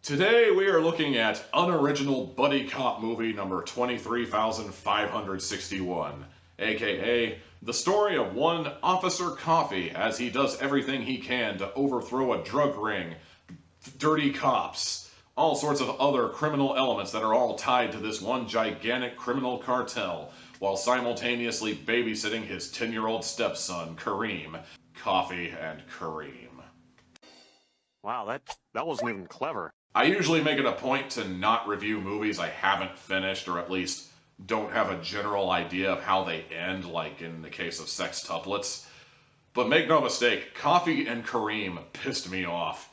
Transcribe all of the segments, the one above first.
Today we are looking at Unoriginal Buddy Cop Movie number 23,561, aka the story of one Officer Coffee as he does everything he can to overthrow a drug ring, dirty cops, all sorts of other criminal elements that are all tied to this one gigantic criminal cartel, while simultaneously babysitting his 10-year-old stepson, Kareem. Coffee and Kareem. Wow, that wasn't even clever. I usually make it a point to not review movies I haven't finished, or at least don't have a general idea of how they end, like in the case of sextuplets. But make no mistake, Coffee and Kareem pissed me off.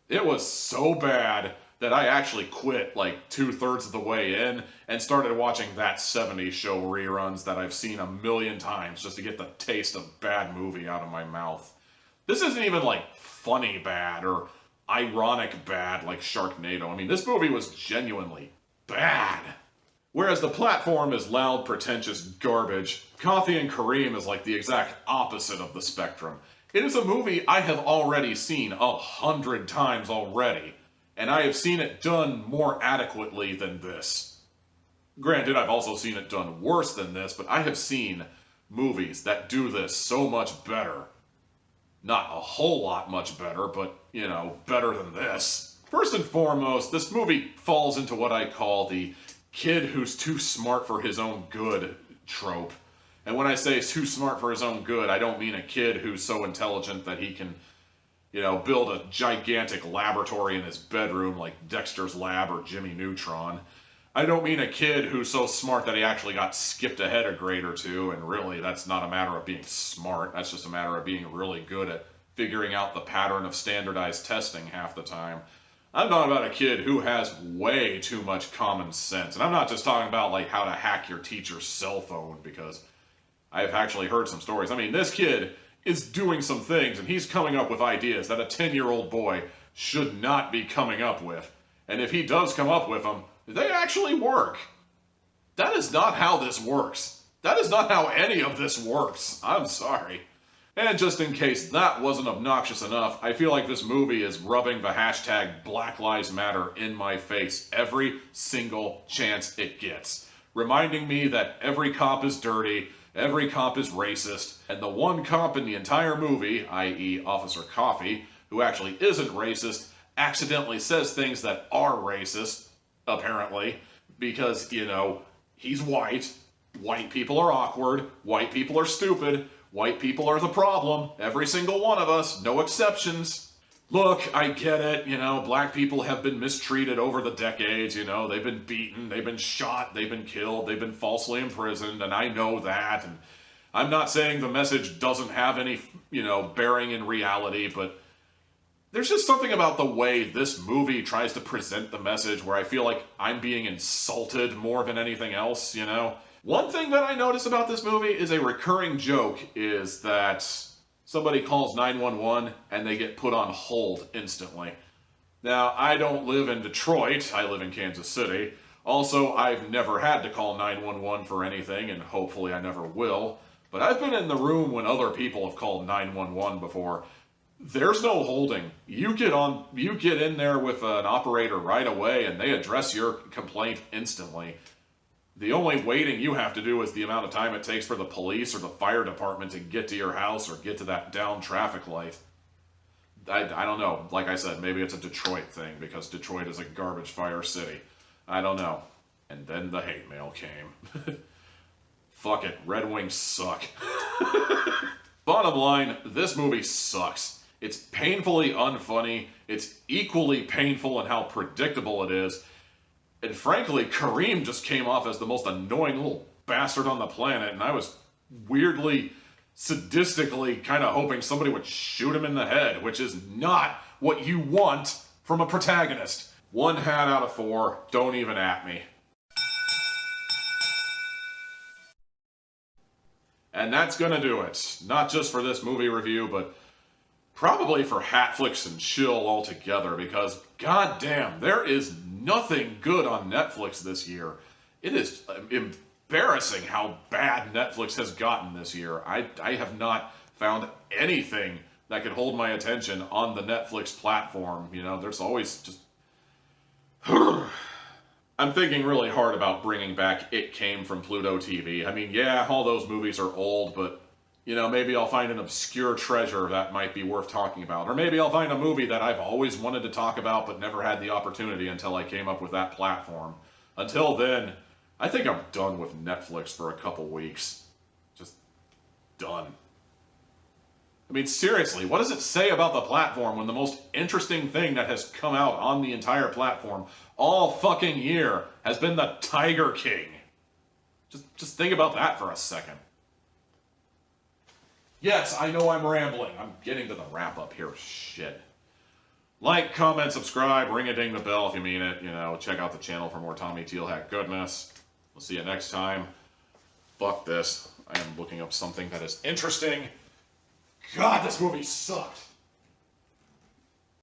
It was so bad that I actually quit like 2/3 of the way in and started watching That 70s Show reruns that I've seen a million times just to get the taste of bad movie out of my mouth. This isn't even like funny bad or ironic bad like Sharknado. I mean, this movie was genuinely bad. Whereas the platform is loud, pretentious garbage, Coffee and Kareem is like the exact opposite of the spectrum. It is a movie I have already seen 100 times already, and I have seen it done more adequately than this. Granted, I've also seen it done worse than this, but I have seen movies that do this so much better. Not a whole lot much better, but, you know, better than this. First and foremost, this movie falls into what I call the kid who's too smart for his own good trope. And when I say too smart for his own good, I don't mean a kid who's so intelligent that he can, you know, build a gigantic laboratory in his bedroom like Dexter's Lab or Jimmy Neutron. I don't mean a kid who's so smart that he actually got skipped ahead a grade or two, and really that's not a matter of being smart, that's just a matter of being really good at figuring out the pattern of standardized testing half the time. I'm talking about a kid who has way too much common sense, and I'm not just talking about like how to hack your teacher's cell phone, because I've actually heard some stories. I mean, this kid is doing some things, and he's coming up with ideas that a 10-year-old boy should not be coming up with. And if he does come up with them, they actually work. That is not how this works. That is not how any of this works. I'm sorry. And just in case that wasn't obnoxious enough, I feel like this movie is rubbing the hashtag Black Lives Matter in my face every single chance it gets. Reminding me that every cop is dirty, every cop is racist, and the one cop in the entire movie, i.e. Officer Coffee, who actually isn't racist, accidentally says things that are racist, apparently, because, you know, he's white. White people are awkward. White people are stupid. White people are the problem. Every single one of us, no exceptions. Look, I get it, you know, black people have been mistreated over the decades, you know, they've been beaten, they've been shot, they've been killed, they've been falsely imprisoned, and I know that, and I'm not saying the message doesn't have any, you know, bearing in reality, but there's just something about the way this movie tries to present the message where I feel like I'm being insulted more than anything else, you know? One thing that I notice about this movie is a recurring joke is that somebody calls 911 and they get put on hold instantly. Now, I don't live in Detroit, I live in Kansas City. Also, I've never had to call 911 for anything, and hopefully I never will. But I've been in the room when other people have called 911 before. There's no holding. You get in there with an operator right away and they address your complaint instantly. The only waiting you have to do is the amount of time it takes for the police or the fire department to get to your house or get to that down traffic light. I don't know. Like I said, maybe it's a Detroit thing because Detroit is a garbage fire city. I don't know. And then the hate mail came. Fuck it. Red Wings suck. Bottom line, this movie sucks. It's painfully unfunny. It's equally painful in how predictable it is. And frankly, Kareem just came off as the most annoying little bastard on the planet, and I was weirdly, sadistically kind of hoping somebody would shoot him in the head, which is not what you want from a protagonist. 1 hat out of 4, don't even at me. And that's gonna do it. Not just for this movie review, but probably for Hatflix and chill altogether, because goddamn, there is nothing good on Netflix this year. It is embarrassing how bad Netflix has gotten this year. I have not found anything that could hold my attention on the Netflix platform. You know, there's always just I'm thinking really hard about bringing back It Came from Pluto TV. I mean, yeah, all those movies are old, but, you know, maybe I'll find an obscure treasure that might be worth talking about. Or maybe I'll find a movie that I've always wanted to talk about but never had the opportunity until I came up with that platform. Until then, I think I'm done with Netflix for a couple weeks. Just done. I mean, seriously, what does it say about the platform when the most interesting thing that has come out on the entire platform all fucking year has been the Tiger King? Just think about that for a second. Yes, I know I'm rambling. I'm getting to the wrap up here. Shit. Like, comment, subscribe, ring a ding the bell if you mean it. You know, check out the channel for more Tommy Tealhack goodness. We'll see you next time. Fuck this. I am looking up something that is interesting. God, this movie sucked.